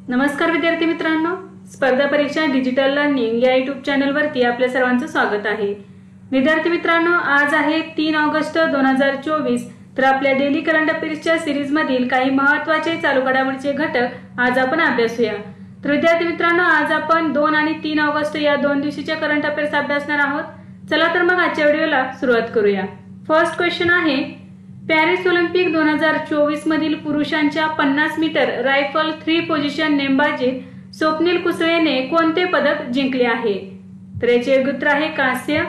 नमस्कार विद्यार्थी मित्रांनो, स्पर्धा परीक्षा डिजिटल लर्निंग या यूट्यूब चॅनलवरती आपल्या सर्वांचं स्वागत आहे। विद्यार्थी मित्रांनो, आज आहे 3 ऑगस्ट 2024। तर आपल्या डेली करंट अफेअर्सच्या सिरीज मधील काही महत्त्वाचे चालू घडामोडीचे घटक आज आपण अभ्यासूया। तर विद्यार्थी मित्रांनो, आज आपण 2 आणि 3 ऑगस्ट या 2 दिवशीच्या करंट अफेअर्स अभ्यासणार आहोत। चला तर मग आजच्या व्हिडिओला सुरुवात करूया। फर्स्ट क्वेश्चन आहे, पॅरिस ऑलिम्पिक 2024 मधील पुरुषांच्या 50 मीटर रायफल 3 पोझिशन नेमबाजीत स्वप्नील कुसळेने कोणते पदक जिंकले आहे? तर याचे उत्तर आहे कांस्य।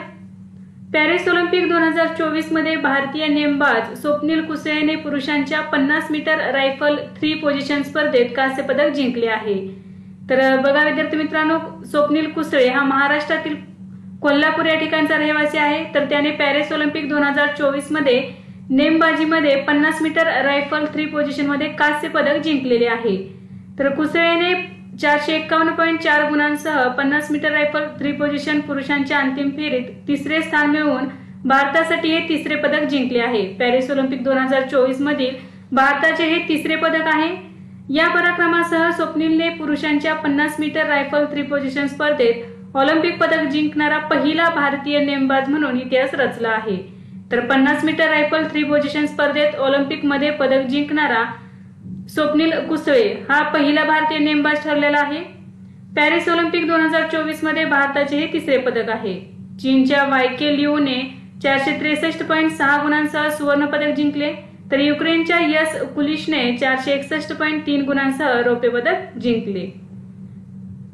पॅरिस ऑलिम्पिक 2024 मध्ये भारतीय नेमबाज स्वप्नील कुसळेने पुरुषांच्या 50 मीटर रायफल 3 पोझिशन स्पर्धेत कांस्य पदक जिंकले आहे। तर बघा विद्यार्थी मित्रांनो, स्वप्नील कुसळे हा महाराष्ट्रातील कोल्हापूर या ठिकाणचा रहिवासी आहे। तर त्याने पॅरिस ऑलिम्पिक 2024 मध्ये नेमबाजीमध्ये 50 मीटर रायफल 3 पोझिशन मध्ये कांस्य पदक जिंकलेले आहे। तर कुसळेने 451.4 गुणांसह 50 मीटर रायफल 3 पोझिशन पुरुषांच्या अंतिम फेरीत तिसरे स्थान मिळवून भारतासाठी हे तिसरे पदक जिंकले आहे। पॅरिस ऑलिम्पिक 2024 मधील भारताचे हे तिसरे पदक आहे। या पराक्रमासह स्वप्नीलने पुरुषांच्या 50 मीटर रायफल 3 पोझिशन स्पर्धेत ऑलिम्पिक पदक जिंकणारा पहिला भारतीय नेमबाज म्हणून इतिहास रचला आहे। तर 50 मीटर रायफल 3 पोझिशन स्पर्धेत ऑलिम्पिक मध्ये पदक जिंकणारा स्वप्नील कुसळे हा पहिला भारतीय नेमबाज ठरलेला आहे। पॅरिस ऑलिम्पिक 2024 मध्ये भारताचे हे तिसरे पदक आहे। चीनच्या वायके लिओने 463.6 गुणांसह सुवर्ण पदक जिंकले, तर युक्रेनच्या यस कुलिशने 461.3 गुणांसह रौप्य पदक जिंकले।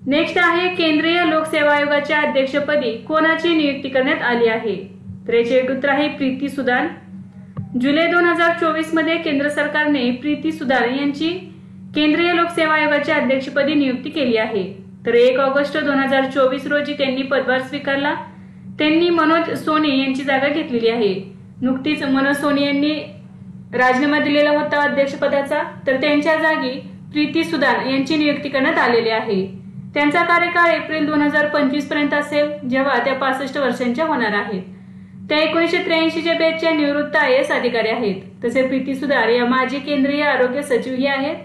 नेक्स्ट आहे, केंद्रीय लोकसेवा आयोगाच्या अध्यक्षपदी कोणाची नियुक्ती करण्यात आली आहे? तर याचे उत्तर आहे प्रीती सुदान। जुलै 2024 मध्ये केंद्र सरकारने प्रीती सुदान यांची केंद्रीय लोकसेवा आयोगाच्या अध्यक्षपदी नियुक्ती केली आहे। तर 1 ऑगस्ट 2024 रोजी त्यांनी पदभार स्वीकारला। त्यांनी मनोज सोनी यांची जागा घेतलेली आहे। नुकतीच मनोज सोनी यांनी राजीनामा दिलेला होता अध्यक्षपदाचा, तर त्यांच्या जागी प्रीती सुदान यांची नियुक्ती करण्यात आलेली आहे। त्यांचा कार्यकाळ एप्रिल 2025 पर्यंत असेल, जेव्हा त्या 65 वर्षांच्या होणार आहेत। त्या 1983च्या बॅचच्या निवृत्त IAS अधिकारी आहेत। तसे प्रीती सुदान या माजी केंद्रीय आरोग्य सचिवही आहेत।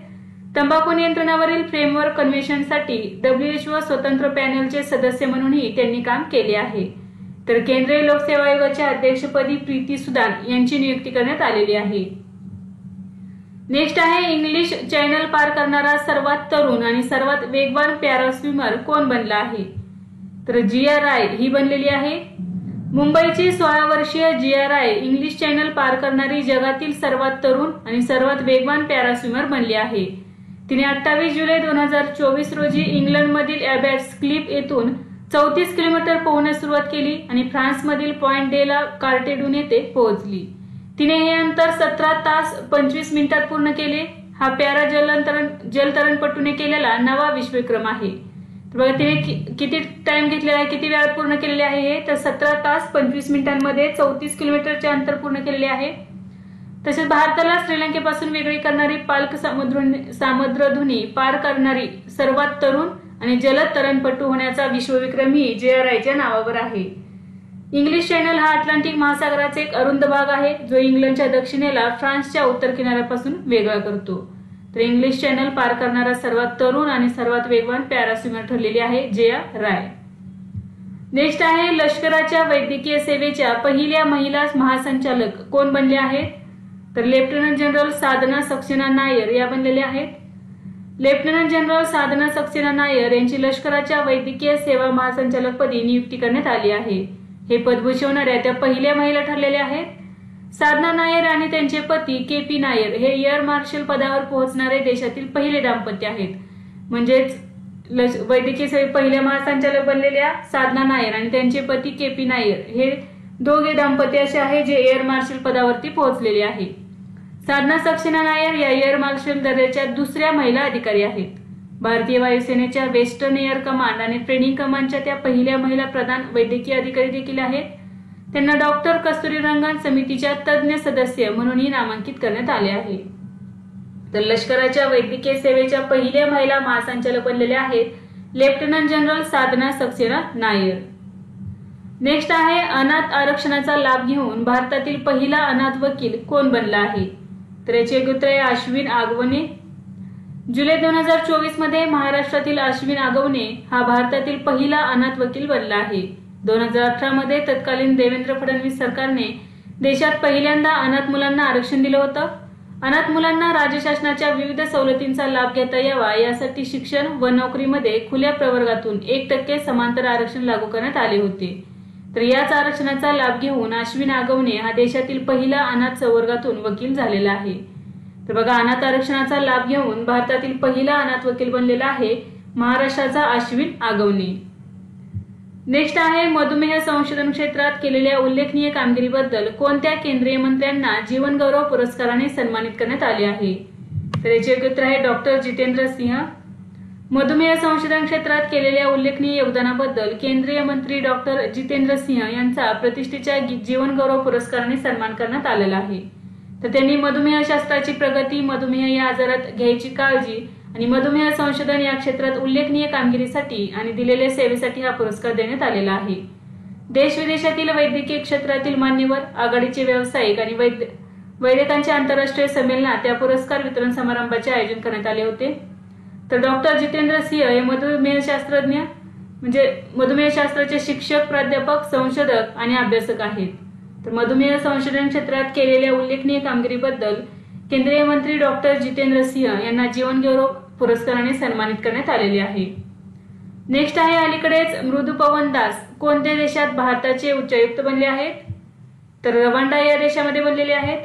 तंबाखू नियंत्रणावरील फ्रेमवर्क कन्व्हेन्शनसाठी WHO स्वतंत्र पॅनलचे सदस्य म्हणूनही त्यांनी काम केले आहे। तर केंद्रीय लोकसेवा आयोगाच्या अध्यक्षपदी प्रीती सुदान यांची नियुक्ती करण्यात आलेली आहे। नेक्स्ट आहे, इंग्लिश चॅनल पार करणारा सर्वात तरुण आणि सर्वात वेगवान पॅरा स्विमर कोण बनला आहे? तर जिया राय ही बनलेली आहे। मुंबईची 16 वर्षीय जिया राय इंग्लिश चॅनल पार करणारी जगातील सर्वात तरुण आणि सर्वात वेगवान पॅरा स्विमर बनली आहे। तिने 28 जुलै 2024 रोजी इंग्लंडमधील ॲबॅट्स क्लिफ येथून 34 किलोमीटर पोहण्यास सुरुवात केली आणि फ्रान्समधील पॉइंट डे ला कार्टेडून येथे पोहोचली। तिने हे अंतर 17 तास 25 मिनिटात पूर्ण केले। हा पॅरा जलतरणपटूने केलेला नवा विश्वविक्रम आहे। तर बघा तिने किती टाइम घेतलेला आहे, किती वेळात पूर्ण केलेले आहे हे? तर 17 तास 25 मिनिटांमध्ये 34 किलोमीटरचे अंतर पूर्ण केलेले आहे। तसेच भारताला श्रीलंकेपासून वेगळी करणारी पाल्क सामुद्रधुनी पार करणारी सर्वात तरुण आणि जलद तरणपटू होण्याचा विश्वविक्रमही जिया रायच्या नावावर आहे। इंग्लिश चॅनल हा अटलांटिक महासागराचा एक अरुंद भाग आहे, जो इंग्लंडच्या दक्षिणेला फ्रान्सच्या उत्तर किनाऱ्यापासून वेगळा करतो। तर इंग्लिश चॅनल पार करणारा सर्वात तरुण आणि सर्वात वेगवान पॅरा स्विमर ठरलेली आहे जिया राय। नेक्स्ट आहे, लष्कराच्या वैद्यकीय सेवेच्या पहिल्या महिला महासंचालक कोण बनले आहेत? तर लेफ्टनंट जनरल साधना सक्सेना नायर या बनलेल्या आहेत। लेफ्टनंट जनरल साधना सक्सेना नायर यांची लष्कराच्या वैद्यकीय सेवा महासंचालकपदी नियुक्ती करण्यात आली आहे। हे पद भूषवणाऱ्या त्या पहिल्या महिला ठरलेल्या आहेत। साधना नायर आणि त्यांचे पती KP नायर हे एअर मार्शल पदावर पोहोचणारे देशातील पहिले दाम्पत्य आहेत। म्हणजेच वैद्यकीय सेवेत पहिल्या महासंचालक बनलेल्या साधना नायर आणि त्यांचे पती KP नायर हे दोघे दाम्पत्य असे आहे जे एअर मार्शल पदावरती पोहोचलेले आहे। साधना सक्सेना नायर या एअर मार्शल दर्जाच्या दुसऱ्या महिला अधिकारी आहेत। भारतीय वायुसेनेच्या वेस्टर्न एअर कमांड आणि ट्रेनिंग कमांडच्या त्या पहिल्या महिला प्रधान वैद्यकीय अधिकारी देखील आहेत। त्यांना डॉक्टर कस्तुरीरंगन समितीच्या तज्ञ सदस्य म्हणूनही नामांकित करण्यात आले आहे। तर लष्कराच्या वैद्यकीय सेवेच्या पहिल्या महिला महासंचालक बनलेल्या आहेत लेफ्टनंट जनरल साधना सक्सेना नायर। नेक्स्ट आहे, अनाथ आरक्षणाचा लाभ घेऊन भारतातील पहिला अनाथ वकील कोण बनला आहे? तर याचे उत्तर आहे अश्विन आगवणे। जुलै 2024 मध्ये महाराष्ट्रातील अश्विन आगवणे हा भारतातील पहिला अनाथ वकील बनला आहे. 2018 मध्ये तत्कालीन देवेंद्र फडणवीस सरकारने देशात पहिल्यांदा अनाथ मुलांना आरक्षण दिलं होतं. अनाथ मुलांना राज्य शासनाच्या विविध सवलतींचा लाभ घेता यावा यासाठी शिक्षण व नोकरीमध्ये खुल्या प्रवर्गातून 1% समांतर आरक्षण लागू करण्यात आले होते. तर याच आरक्षणाचा लाभ घेऊन अश्विन आगवणे हा देशातील पहिला अनाथ संवर्गातून वकील झालेला आहे. तर बघा, अनाथ आरक्षणाचा लाभ घेऊन भारतातील पहिला अनाथ वकील बनलेला आहे महाराष्ट्राचा अश्विन आगवणे. नेक्स्ट आहे मधुमेह संशोधन क्षेत्रात केलेल्या उल्लेखनीय कामगिरीबद्दल कोणत्या केंद्रीय मंत्र्यांना जीवन गौरव पुरस्काराने सन्मानित करण्यात आले आहे? तर याचे योग्य उत्तर आहे डॉक्टर जितेंद्र सिंह. मधुमेह संशोधन क्षेत्रात केलेल्या उल्लेखनीय योगदानाबद्दल केंद्रीय मंत्री डॉक्टर जितेंद्र सिंह यांचा प्रतिष्ठेच्या जीवन गौरव पुरस्काराने सन्मान करण्यात आलेला आहे. तर त्यांनी मधुमेह शास्त्राची प्रगती, मधुमेह या आजारात घ्यायची काळजी आणि मधुमेह संशोधन या क्षेत्रात उल्लेखनीय कामगिरीसाठी आणि दिलेल्या सेवेसाठी हा पुरस्कार देण्यात आलेला आहे. देश विदेशातील वैद्यकीय क्षेत्रातील मान्यवर, आघाडीचे व्यावसायिक आणि वैद्यकांच्या आंतरराष्ट्रीय संमेलनात त्या पुरस्कार वितरण समारंभाचे आयोजन करण्यात आले होते. तर डॉक्टर जितेंद्र सिंह हे मधुमेहशास्त्रज्ञ म्हणजे मधुमेहशास्त्राचे शिक्षक, प्राध्यापक, संशोधक आणि अभ्यासक आहेत. तर मधुमेह संशोधन क्षेत्रात केलेल्या उल्लेखनीय कामगिरीबद्दल केंद्रीय मंत्री डॉक्टर जितेंद्र सिंह यांना जीवन गौरव पुरस्काराने सन्मानित करण्यात आलेले आहे. नेक्स्ट आहे अलीकडेच मृदू पवन दास कोणत्या देशात भारताचे उच्चायुक्त बनले आहेत? तर रवांडा या देशामध्ये बनलेले आहेत.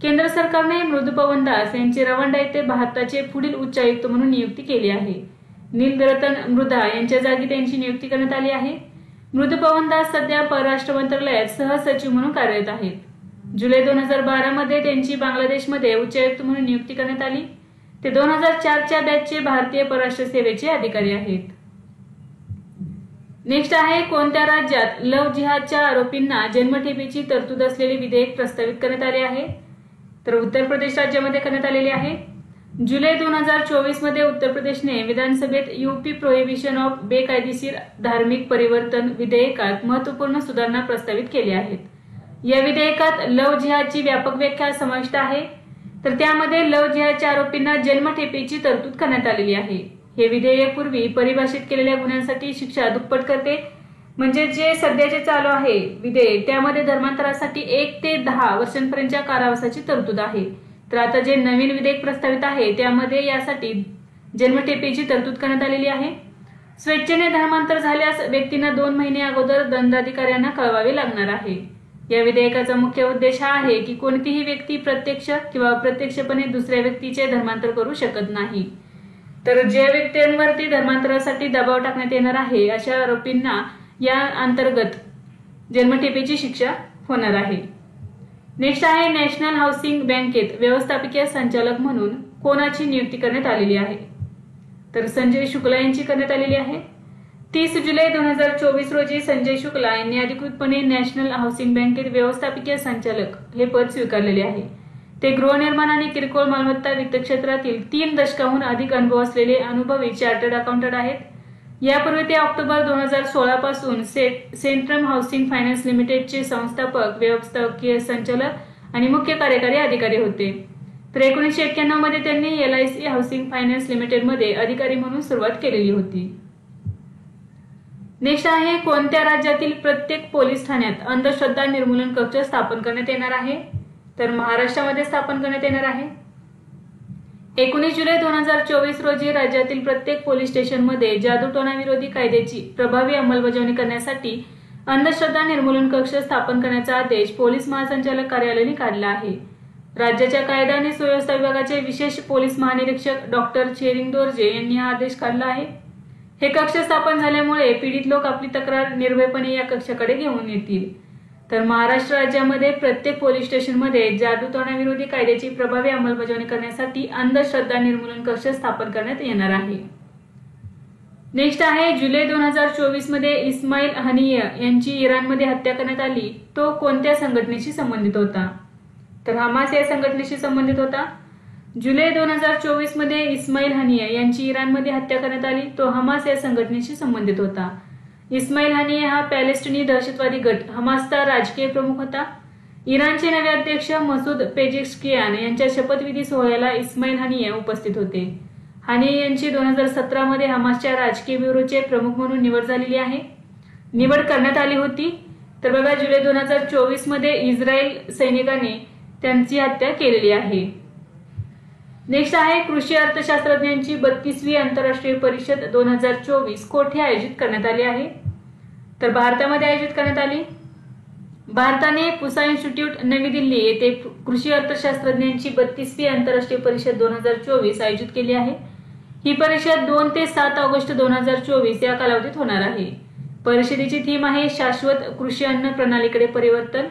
केंद्र सरकारने मृदू पवन दास यांची रवांडा येथे भारताचे पुढील उच्चायुक्त म्हणून नियुक्ती केली आहे. नीलरतन मृधा यांच्या जागी त्यांची नियुक्ती करण्यात आली आहे. मृदू पवन दास सध्या परराष्ट्र मंत्रालयात सहसचिव म्हणून कार्यरत आहेत. जुलै 2012 मध्ये त्यांची बांगलादेशमध्ये उच्चायुक्त म्हणून नियुक्ती करण्यात आली. ते 2004च्या बॅचचे भारतीय परराष्ट्र सेवेचे अधिकारी आहेत. नेक्स्ट आहे कोणत्या राज्यात लव्ह जिहादच्या आरोपींना जन्मठेपेची तरतूद असलेले विधेयक प्रस्तावित करण्यात आले आहे? तर उत्तर प्रदेश राज्यामध्ये करण्यात आलेले आहे. जुलै 2024 मध्ये उत्तर प्रदेशने विधानसभेत यूपी प्रोहिबिशन ऑफ बेकायदेशीर धार्मिक परिवर्तन विधेयकात महत्वपूर्ण सुधारणा प्रस्तावित केल्या आहेत. या विधेयकात लव्ह जिहादची व्यापक व्याख्या समाविष्ट आहे. तर त्यामध्ये लव्ह जिहादच्या आरोपींना जन्मठेपेची तरतूद करण्यात आलेली आहे. हे विधेयक पूर्वी परिभाषित केलेल्या गुन्ह्यांसाठी शिक्षा दुप्पट करते. म्हणजे जे सध्याचे चालू आहे विधेयक त्यामध्ये धर्मांतरासाठी 1 ते 10 वर्षांपर्यंतच्या कारावासाची तरतूद आहे. तर आता जे नवीन विधेयक प्रस्तावित आहे त्यामध्ये यासाठी जन्मठेपेची तरतूद करण्यात आलेली आहे. स्वेच्छेने धर्मांतर झाल्यास व्यक्तींना 2 महिने अगोदर दंडाधिकाऱ्यांना कळवावे लागणार आहे. या विधेयकाचा मुख्य उद्देश हा आहे की कोणतीही व्यक्ती प्रत्यक्ष किंवा अप्रत्यक्षपणे दुसऱ्या व्यक्तीचे धर्मांतर करू शकत नाही. तर ज्या व्यक्तींवरती धर्मांतरासाठी दबाव टाकण्यात येणार आहे अशा आरोपींना या अंतर्गत जन्मठेपेची शिक्षा होणार आहे. नेक्स्ट आहे नॅशनल हाऊसिंग बँकेत व्यवस्थापकीय संचालक म्हणून कोणाची नियुक्ती करण्यात आलेली आहे? तर संजय शुक्ला यांची करण्यात आलेली आहे. 30 जुलै 2024 रोजी संजय शुक्ला यांनी अधिकृतपणे नॅशनल हाऊसिंग बँकेत व्यवस्थापकीय संचालक हे पद स्वीकारलेले आहे. ते गृहनिर्माण आणि किरकोळ मालमत्ता वित्त क्षेत्रातील 3 दशकाहून अधिक अनुभव असलेले अनुभवी चार्टर्ड अकाउंटंट आहेत. यापूर्वी ते ऑक्टोबर 2016 पासून सेंट्रम हाऊसिंग फायनान्स लिमिटेडचे संस्थापक, व्यवस्थापकीय संचालक आणि मुख्य कार्यकारी अधिकारी होते. तर 1991 मध्ये त्यांनी LIC हाऊसिंग फायनान्स लिमिटेडमध्ये अधिकारी म्हणून सुरुवात केलेली होती. नेक्स्ट आहे कोणत्या राज्यातील प्रत्येक पोलीस ठाण्यात अंधश्रद्धा निर्मूलन कक्ष स्थापन करण्यात येणार आहे? तर महाराष्ट्रामध्ये स्थापन करण्यात येणार आहे. 19 जुलै 2024 रोजी राज्यातील प्रत्येक पोलीस स्टेशनमध्ये जादूटोणा विरोधी कायद्याची प्रभावी अंमलबजावणी करण्यासाठी अंधश्रद्धा निर्मूलन कक्ष स्थापन करण्याचा आदेश पोलीस महासंचालक कार्यालयाने काढला आहे. राज्याच्या कायदा आणि सुव्यवस्था विभागाचे विशेष पोलीस महानिरीक्षक डॉक्टर चेरिंग दोर्जे यांनी हा आदेश काढला आहे. हे कक्ष स्थापन झाल्यामुळे पीडित लोक आपली तक्रार निर्भयपणे या कक्षाकडे घेऊन येतील. तर महाराष्ट्र राज्यामध्ये प्रत्येक पोलीस स्टेशनमध्ये जादूटोणा विरोधी कायद्याची प्रभावी अंमलबजावणी करण्यासाठी अंधश्रद्धा निर्मूलन कक्ष स्थापन करण्यात येणार आहे. नेक्स्ट आहे जुलै 2024 मध्ये इस्माईल हनिय यांची इराणमध्ये हत्या करण्यात आली. तो कोणत्या संघटनेशी संबंधित होता? तर हमास या संघटनेशी संबंधित होता. जुलै 2024 मध्ये इस्माईल हनिय यांची इराणमध्ये हत्या करण्यात आली. तो हमास या संघटनेशी संबंधित होता. इस्माईल हनिय हा पॅलेस्टिनी दहशतवादी गट हमासचा राजकीय प्रमुख होता. इराणचे नवे अध्यक्ष मसूद पेजेश्कियान यांच्या शपथविधी सोहळ्याला इस्माईल हनिय उपस्थित होते. हानी यांची 2017 मध्ये हमासच्या राजकीय ब्युरोचे प्रमुख म्हणून निवड झालेली आहे, निवड करण्यात आली होती. तर बघा जुलै 2024 मध्ये इस्रायल सैनिकांनी त्यांची हत्या केलेली आहे. नेक्स्ट आहे कृषी अर्थशास्त्रज्ञांची 32वी आंतरराष्ट्रीय परिषद 2024 कोठे आयोजित करण्यात आली आहे? तर भारतामध्ये आयोजित करण्यात आली. भारताने पुसा इन्स्टिट्यूट नवी दिल्ली येथे कृषी अर्थशास्त्रज्ञांची 32वी आंतरराष्ट्रीय परिषद 2024 आयोजित केली आहे. ही परिषद 2 ते 7 ऑगस्ट 2024 या कालावधीत होणार आहे. परिषदेची थीम आहे शाश्वत कृषी अन्न प्रणालीकडे परिवर्तन.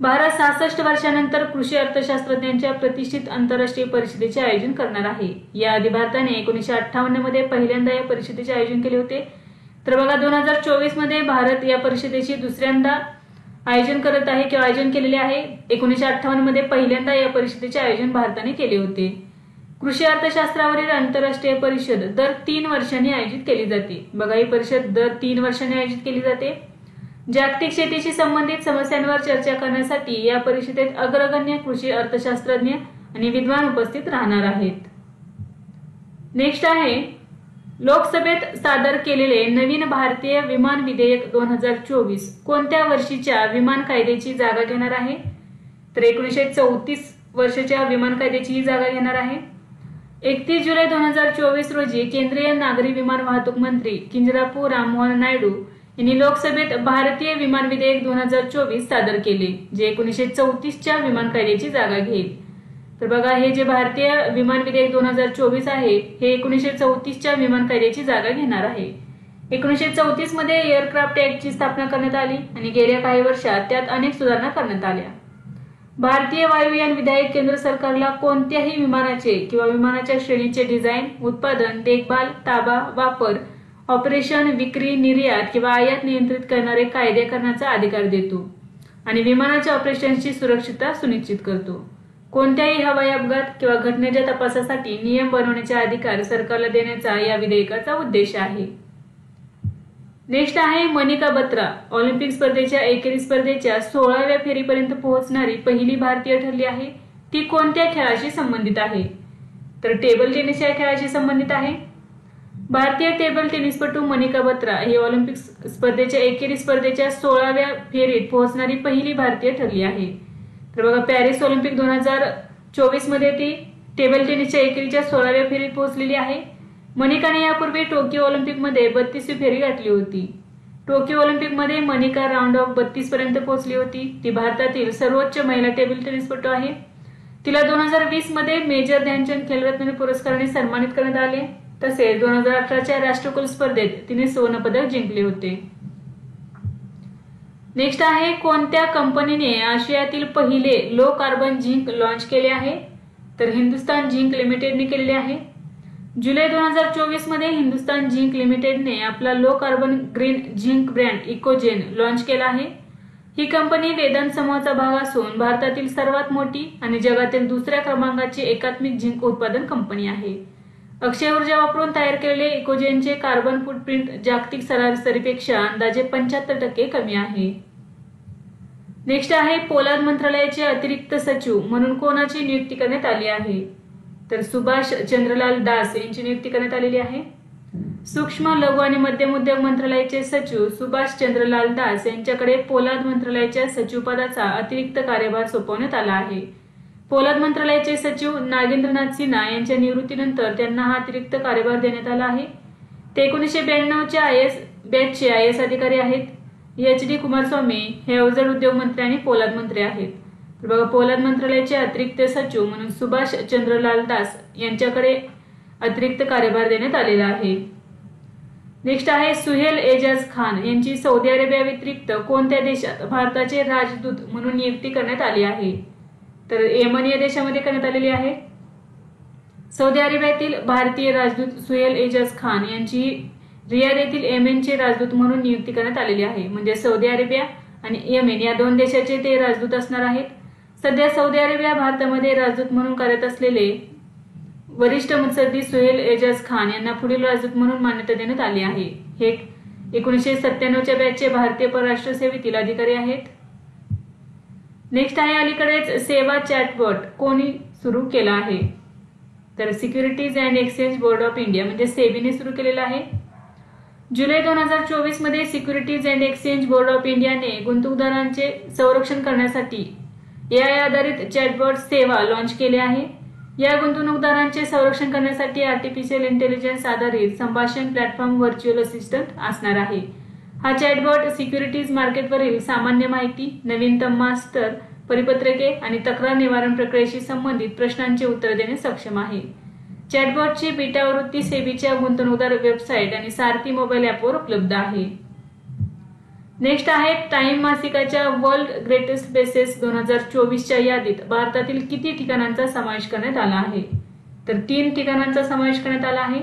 भारत 66 वर्षानंतर कृषी अर्थशास्त्रज्ञांच्या प्रतिष्ठित आंतरराष्ट्रीय परिषदेचे आयोजन करणार आहे. याआधी भारताने 1958 मध्ये पहिल्यांदा या परिषदेचे आयोजन केले होते. तर बघा 2024 मध्ये भारत या परिषदेची दुसऱ्यांदा आयोजन करत आहे किंवा आयोजन केलेले आहे. 1958 मध्ये पहिल्यांदा या परिषदेचे आयोजन भारताने केले होते. कृषी अर्थशास्त्रावरील आंतरराष्ट्रीय परिषद दर 3 वर्षांनी आयोजित केली जाते. बघा ही परिषद दर 3 वर्षांनी आयोजित केली जाते. जागतिक शेतीशी संबंधित समस्यांवर चर्चा करण्यासाठी या परिषदेत अग्रगण्य कृषी अर्थशास्त्रज्ञ आणि विद्वान उपस्थित राहणार आहेत. नेक्स्ट आहे लोकसभेत सादर केलेले नवीन भारतीय विमान विधेयक 2024 कोणत्या वर्षीच्या विमान कायद्याची जागा घेणार आहे? तर 1934 वर्षाच्या विमान कायद्याची ही जागा घेणार आहे. 31 जुलै 2024 रोजी केंद्रीय नागरी विमान वाहतूक मंत्री किंजरापू राममोहन नायडू यांनी लोकसभेत भारतीय विमान विधेयक 2024 सादर केले, जे 1934च्या विमान कायद्याची जागा घेईल. तर बघा हे जे भारतीय विमान विधेयक 2024 आहे हे 1934च्या विमान कायद्याची जागा घेणार आहे. 1934 मध्ये एअरक्राफ्ट ऍक्टची स्थापना करण्यात आली आणि गेल्या काही वर्षात त्यात अनेक सुधारणा करण्यात आल्या. भारतीय वायुयान विधेयक केंद्र सरकारला कोणत्याही विमानाचे किंवा विमानाच्या श्रेणीचे डिझाईन, उत्पादन, देखभाल, ताबा, वापर, ऑपरेशन, विक्री, निर्यात किंवा आयात नियंत्रित करणारे कायदे करण्याचा अधिकार देतो आणि विमानाच्या ऑपरेशनची सुरक्षितता सुनिश्चित करतो. कोणत्याही हवाई अपघात किंवा घटनेच्या तपासासाठी नियम बनवण्याचे अधिकार सरकारला देण्याचा या विधेयकाचा उद्देश आहे. नेक्स्ट आहे मनिका बत्रा ऑलिम्पिक स्पर्धेच्या एकेरी स्पर्धेच्या 16व्या फेरीपर्यंत पोहोचणारी पहिली भारतीय ठरली आहे. ती कोणत्या खेळाशी संबंधित आहे? तर टेबल टेनिस या खेळाशी संबंधित आहे. भारतीय टेबल टेनिसपटू मनिका बत्रा ही ऑलिम्पिक स्पर्धेच्या एकेरी स्पर्धेच्या 16व्या फेरीत पोहोचणारी पहिली भारतीय ठरली आहे. तर बघा पॅरिस ऑलिम्पिक 2024 मध्ये ती टेबल टेनिसच्या एकेरीच्या 16व्या फेरीत पोहोचलेली आहे. मनिकाने यापूर्वी टोकियो ऑलिम्पिकमध्ये 32वी फेरी गाठली होती. टोकियो ऑलिम्पिकमध्ये मनिका राऊंड ऑफ 32 पर्यंत पोहोचली होती. ती भारतातील सर्वोच्च महिला टेबल टेनिसपटू आहे. तिला 2020 मध्ये मेजर ध्यानचंद खेलरत्न पुरस्काराने सन्मानित करण्यात आले. तसेच 2018च्या राष्ट्रकुल स्पर्धेत तिने सुवर्ण पदक जिंकले होते. नेक्स्ट आहे कोणत्या कंपनीने आशियातील पहिले लो कार्बन झिंक लॉन्च केले आहे? तर हिंदुस्तान झिंक लिमिटेडने केलेले आहे. जुलै 2024 मध्ये हिंदुस्तान झिंक लिमिटेडने आपला low carbon green zinc brand EcoZen launch केला आहे. ही कंपनी वेदांत समूहाचा भाग असून भारतातील सर्वात मोठी आणि जगातील दुसऱ्या क्रमांकाची एकात्मिक झिंक उत्पादन कंपनी आहे. अक्षय ऊर्जा वापरून तयार केलेले इकोजेनचे कार्बन फूटप्रिंट जागतिक सरासरीपेक्षा अंदाजे 75% कमी आहे. नेक्स्ट आहे पोलाद मंत्रालयाचे अतिरिक्त सचिव म्हणून कोणाची नियुक्ती करण्यात आली आहे? तर सुभाष चंद्रलाल दास यांची नियुक्ती करण्यात आलेली आहे. सूक्ष्म, लघु आणि मध्यम उद्योग मंत्रालयाचे सचिव सुभाष चंद्रलाल दास यांच्याकडे पोलाद मंत्रालयाच्या सचिवपदाचा अतिरिक्त कार्यभार सोपवण्यात आला आहे. पोलाद मंत्रालयाचे सचिव नागेंद्रनाथ सिन्हा यांच्या निवृत्तीनंतर त्यांना हा अतिरिक्त कार्यभार देण्यात आला आहे. ते 1992च्या बॅचचे IAS अधिकारी आहेत. HD कुमारस्वामी हे अवजड उद्योग मंत्री आणि पोलाद मंत्री आहेत. तर बघा पोलाद मंत्रालयाचे अतिरिक्त सचिव म्हणून सुभाष चंद्रलाल दास यांच्याकडे अतिरिक्त कार्यभार देण्यात आलेला आहे. नेक्स्ट आहे सुहेल एजाज खान यांची सौदी अरेबिया व्यतिरिक्त कोणत्या देशात भारताचे राजदूत म्हणून नियुक्ती करण्यात आली आहे? तर येमन या देशामध्ये करण्यात आलेली आहे. सौदी अरेबियातील भारतीय राजदूत सुहेल एजाज खान यांची रियाद येथील येमेनचे राजदूत म्हणून नियुक्ती करण्यात आलेली आहे. म्हणजे सौदी अरेबिया आणि येमेन या 2 देशाचे ते राजदूत असणार आहेत. सध्या सौदी अरेबिया भारतामध्ये राजदूत म्हणून कार्यरत असलेले वरिष्ठ मुत्सद्दी सुहेल एजाज खान यांना पुढील राजदूत म्हणून मान्यता देण्यात आली आहे. हे 1997च्या बॅचचे भारतीय परराष्ट्र सेवेतील अधिकारी आहेत. नेक्स्ट आहे अलीकडेच सेवा चॅटबॉट कोणी सुरू केला आहे? तर securities and exchange board of India म्हणजे सेबीने सुरू केलेला आहे. जुलै 2024 मध्ये securities and exchange board of इंडियाने गुंतवणूकदारांचे संरक्षण करण्यासाठी AI आधारित चॅटबॉट सेवा लॉन्च केली आहे. या गुंतवणूकदारांचे संरक्षण करण्यासाठी आर्टिफिशियल इंटेलिजन्स आधारित संभाषण प्लॅटफॉर्म व्हर्च्युअल असिस्टंट असणार आहे. हा चॅटबॉट सिक्युरिटीज मार्केटवरील सामान्य माहिती, नवीनतम मास्टर परिपत्रके आणि तक्रार निवारण प्रक्रियेशी संबंधित प्रश्नांची उत्तरे देणे सक्षम आहे. चॅटबॉटची बीटा आवृत्ती सेबीच्या गुंतवणूकदार वेबसाईट आणि सारथी मोबाईल ॲपवर उपलब्ध आहे. नेक्स्ट आहे टाइम मासिकाच्या वर्ल्ड ग्रेटेस्ट प्लेसेस 2024च्या यादीत भारतातील किती ठिकाणांचा समावेश करण्यात आला आहे? तर 3 ठिकाणांचा समावेश करण्यात आला आहे.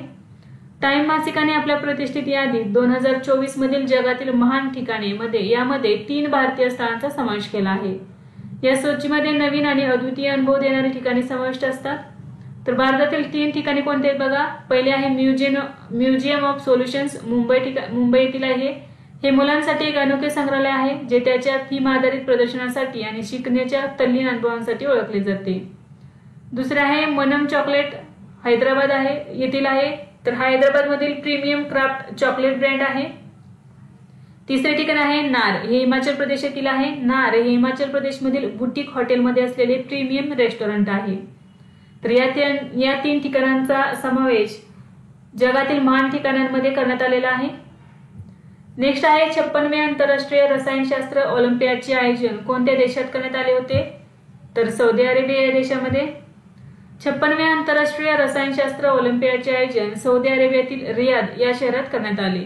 टाइम मासिकाने आपल्या प्रतिष्ठित यादीत 2024 मधील जगातील महान ठिकाणे यामध्ये 3 भारतीय स्थळांचा समावेश केला आहे. या सूचीमध्ये नवीन आणि अद्वितीय अनुभव देणारी ठिकाणे समाविष्ट असतात. तर भारतातील 3 ठिकाणे कोणते आहेत बघा. पहिले आहे म्युझियम ऑफ सोल्युशन्स मुंबई येथील आहे. हे मुलांसाठी एक अनोखे संग्रहालय आहे जे त्याच्या थीम आधारित प्रदर्शनासाठी आणि शिकण्याच्या तल्लीन अनुभवांसाठी ओळखले जाते. दुसरे आहे मनम चॉकलेट हैदराबाद येथील आहे. तर हैदराबाद मधील प्रीमियम क्राफ्ट चॉकलेट ब्रँड आहे. तिसरे ठिकाण आहे नार, हे हिमाचल प्रदेश येथील आहे. नार हे हिमाचल प्रदेश मधील बुटीक हॉटेलमध्ये असलेले प्रीमियम रेस्टॉरंट आहे. तर या 3 ठिकाणांचा समावेश जगातील महान ठिकाणांमध्ये करण्यात आलेला आहे. नेक्स्ट आहे 56वे आंतरराष्ट्रीय रसायनशास्त्र ऑलिम्पियाडचे आयोजन कोणत्या देशात करण्यात आले होते? तर सौदी अरेबिया या देशामध्ये. 56वे आंतरराष्ट्रीय रसायनशास्त्र ऑलिम्पियाडचे आयोजन सौदी अरेबियातील रियाद या शहरात करण्यात आले.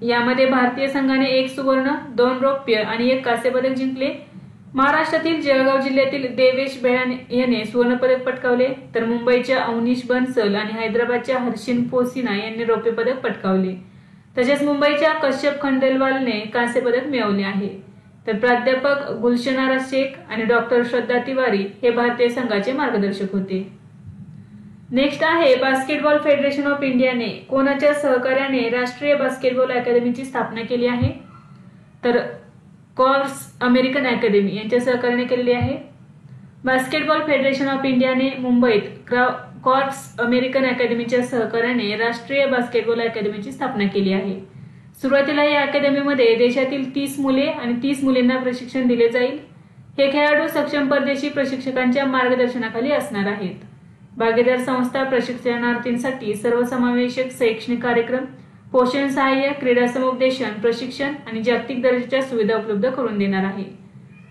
यामध्ये भारतीय संघाने 1 सुवर्ण, 2 रौप्य आणि 1 कांस्य पदक जिंकले. महाराष्ट्रातील जळगाव जिल्ह्यातील देवेश बेहान याने सुवर्ण पदक पटकावले. तर मुंबईच्या अवनीश बन्सल आणि हैदराबादच्या हर्षिन पोसिना यांनी रौप्य पदक पटकावले. तसेच मुंबईच्या कश्यप खंडेलवालने कांस्य पदक मिळवले आहे. तर प्राध्यापक गुलशनारा शेख आणि डॉक्टर श्रद्धा तिवारी हे भारतीय संघाचे मार्गदर्शक होते. नेक्स्ट आहे बास्केटबॉल फेडरेशन ऑफ इंडियाने कोणाच्या सहकार्याने राष्ट्रीय बास्केटबॉल अकादमीची स्थापना केली आहे? तर कॉर्प्स अमेरिकन अकादमी यांच्या सहकार्याने केलेली आहे. बास्केटबॉल फेडरेशन ऑफ इंडियाने मुंबईत कॉर्प्स अमेरिकन अकादमीच्या सहकार्याने राष्ट्रीय बास्केटबॉल अकादमीची स्थापना केली आहे. सुरुवातीला या अकादमीमध्ये देशातील 30 मुले आणि 30 मुलींना प्रशिक्षण दिले जाईल. हे खेळाडू सक्षम परदेशी प्रशिक्षकांच्या मार्गदर्शनाखाली असणार आहेत. भागीदार संस्था प्रशिक्षणार्थींसाठी सर्वसमावेशक शैक्षणिक कार्यक्रम, पोषण सहाय्य, क्रीडा समुपदेशन, प्रशिक्षण आणि जागतिक दर्जाच्या सुविधा उपलब्ध करून देणार आहे.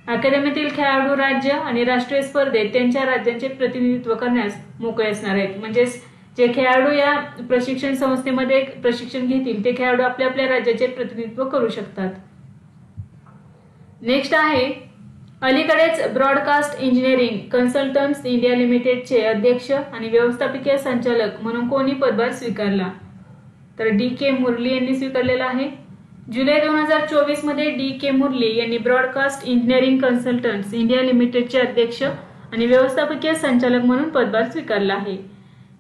अकादमीतील खेळाडू राज्य आणि राष्ट्रीय स्पर्धेत त्यांच्या राज्यांचे प्रतिनिधित्व करण्यास मोकळे असणार आहेत. म्हणजेच जे खेळाडू या प्रशिक्षण संस्थेमध्ये प्रशिक्षण घेतील ते खेळाडू आपल्या राज्याचे प्रतिनिधित्व करू शकतात. नेक्स्ट आहे अलीकडेच ब्रॉडकास्ट इंजिनिअरिंग कन्सल्टंट्स इंडिया लिमिटेडचे अध्यक्ष आणि व्यवस्थापकीय संचालक म्हणून कोणी पदभार स्वीकारला? तर DK मुरली यांनी स्वीकारलेला आहे. जुलै 2024 मध्ये DK मुरली यांनी ब्रॉडकास्ट इंजिनिअरिंग कन्सल्टंट्स इंडिया लिमिटेडचे अध्यक्ष आणि व्यवस्थापकीय संचालक म्हणून पदभार स्वीकारला आहे.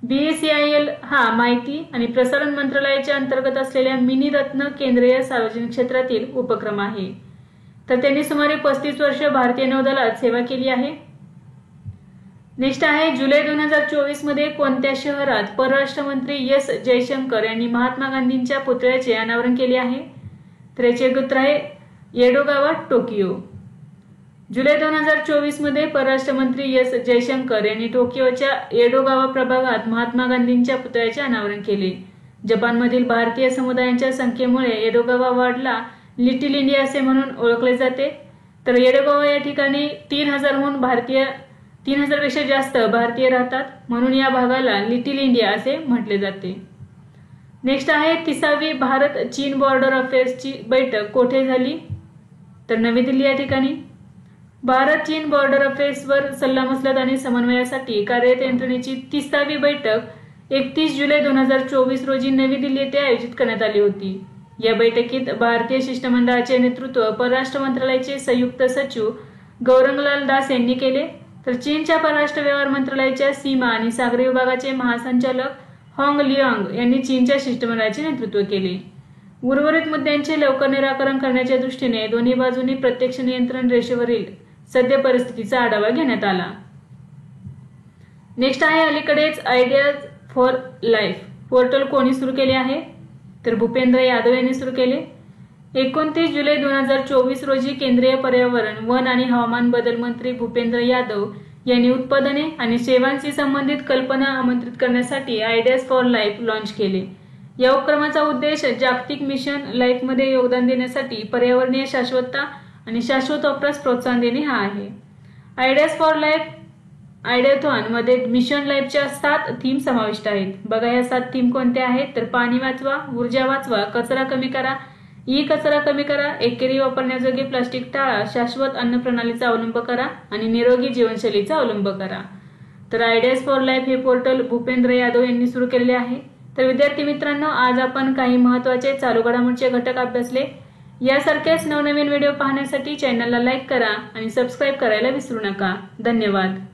BACIL हा माहिती आणि प्रसारण मंत्रालयाच्या अंतर्गत असलेल्या मिनी रत्न केंद्रीय सार्वजनिक क्षेत्रातील उपक्रम आहे. तर त्यांनी सुमारे 35 वर्ष भारतीय नौदलात सेवा केली आहे. नेक्स्ट आहे जुलै 2024 मध्ये कोणत्या शहरात परराष्ट्र मंत्री S जयशंकर यांनी महात्मा गांधींच्या पुतळ्याचे अनावरण केले आहे? तर याचे उत्तर आहे येडोगावा, टोकियो. जुलै 2024 मध्ये परराष्ट्र मंत्री S जयशंकर यांनी टोकियोच्या येडोगावा प्रभागात महात्मा गांधींच्या पुतळ्याचे अनावरण केले. जपानमधील भारतीय समुदायांच्या संख्येमुळे येडोगावा वाढला लिटिल इंडिया असे म्हणून ओळखले जाते. तर येडोगावा या ठिकाणी 3000 पेक्षा जास्त भारतीय राहतात, म्हणून या भागाला लिटिल इंडिया असे म्हटले जाते. नेक्स्ट आहे 30वी भारत चीन बॉर्डर अफेअर्सची बैठक कोठे झाली? तर नवी दिल्ली या ठिकाणी. भारत चीन बॉर्डर अफेअर्सवर सल्लामसलत आणि समन्वयासाठी कार्यरत यंत्रणेची 30वी बैठक 31 जुलै 2024 रोजी नवी दिल्ली येथे आयोजित करण्यात आली होती. या बैठकीत भारतीय शिष्टमंडळाचे नेतृत्व परराष्ट्र मंत्रालयाचे संयुक्त सचिव गौरंगलाल दास यांनी केले. तर चीनच्या परराष्ट्र व्यवहार मंत्रालयाच्या सीमा आणि सागरी विभागाचे महासंचालक हॉंग लियांग यांनी चीनच्या शिष्टमंडळाचे नेतृत्व केले. उर्वरित मुद्द्यांचे लवकर निराकरण करण्याच्या दृष्टीने दोन्ही बाजूंनी प्रत्यक्ष नियंत्रण रेषेवरील सद्य परिस्थितीचा आढावा घेण्यात आला. नेक्स्ट आहे अलीकडेच आयडियाज फॉर लाईफ पोर्टल कोणी सुरू केले आहे? तर भूपेंद्र यादव यांनी सुरू केले. 29 जुलै 2024 रोजी केंद्रीय पर्यावरण, वन आणि हवामान बदल मंत्री भूपेंद्र यादव यांनी उत्पादने आणि सेवांशी संबंधित कल्पना आमंत्रित करण्यासाठी आयडियाज फॉर लाईफ लॉन्च केले. या उपक्रमाचा उद्देश जागतिक मिशन लाईफमध्ये योगदान देण्यासाठी पर्यावरणीय शाश्वतता आणि शाश्वत वापरास प्रोत्साहन देणे हा आहे. आयडियाज फॉर लाईफ आयडियाथॉन मध्ये मिशन लाईफच्या 7 थीम समाविष्ट आहेत. बघा या 7 थीम कोणत्या आहेत? तर पाणी वाचवा, ऊर्जा वाचवा, कचरा कमी करा, कचरा कमी करा, एकेरी वापरण्याजोगे प्लास्टिक टाळा, शाश्वत अन्न प्रणालीचा अवलंब करा आणि निरोगी जीवनशैलीचा अवलंब करा. तर आयडियाज फॉर लाईफ हे पोर्टल भूपेंद्र यादव यांनी सुरू केलेले आहे. तर विद्यार्थी मित्रांनो, आज आपण काही महत्त्वाचे चालू घडामोडीचे घटक अभ्यासले. यासारख्याच नवनवीन व्हिडिओ पाहण्यासाठी चॅनलला लाईक करा आणि सबस्क्राईब करायला विसरू नका. धन्यवाद.